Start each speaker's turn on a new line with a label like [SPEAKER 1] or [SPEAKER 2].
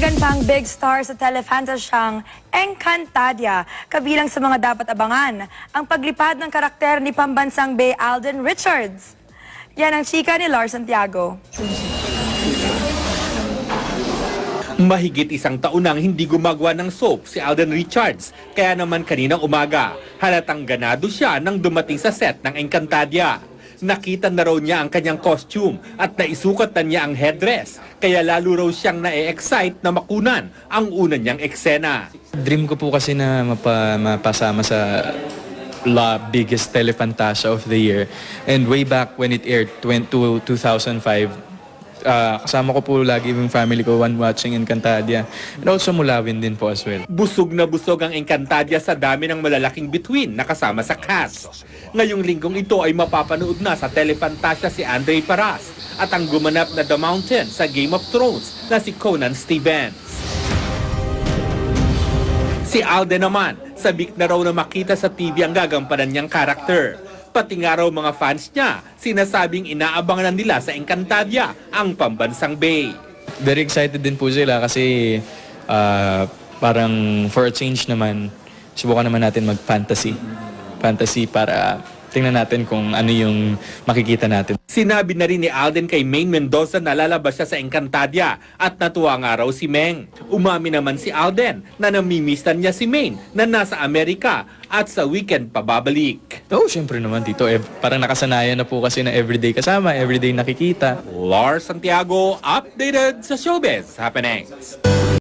[SPEAKER 1] Dagdagan pang big star sa telefantasyang Encantadia. Kabilang sa mga dapat abangan, ang paglipad ng karakter ni pambansang Bay Alden Richards. Yan ang chika ni Lars Santiago.
[SPEAKER 2] Mahigit isang taon nang hindi gumagawa ng soap si Alden Richards. Kaya naman kaninang umaga, halatang ganado siya nang dumating sa set ng Encantadia. Nakita na raw niya ang kanyang costume at naisukatan niya ang headdress. Kaya lalo raw siyang na-excite na makunan ang una niyang eksena.
[SPEAKER 3] Dream ko po kasi na mapasama sa biggest telefantasia of the year. And way back when it aired, 2005, kasama ko po lagi yung family ko when watching Encantadia. And also Mulawin din po as well.
[SPEAKER 2] Busog na busog ang Encantadia sa dami ng malalaking bituin na kasama sa cast. Ngayong linggong ito ay mapapanood na sa telefantasia si Andre Paras at ang gumanap na The Mountain sa Game of Thrones na si Conan Stevens. Si Alden naman, sabik na raw na makita sa TV ang gagampanan niyang karakter. Pati nga raw mga fans niya, sinasabing inaabangan nila sa Encantadia ang pambansang Bay.
[SPEAKER 3] Very excited din po sila kasi parang for a change naman, subukan naman natin mag-fantasy. Fantasy para tingnan natin kung ano yung makikita natin.
[SPEAKER 2] Sinabi na rin ni Alden kay Maine Mendoza na lalabas siya sa Encantadia at natuwa nga raw si Meng. Umami naman si Alden na namimistan niya si Maine na nasa Amerika at sa weekend pababalik.
[SPEAKER 3] Oh, syempre naman dito. Parang nakasanayan na po kasi na everyday kasama, everyday nakikita.
[SPEAKER 2] Lars Santiago, updated sa Showbiz Happenings.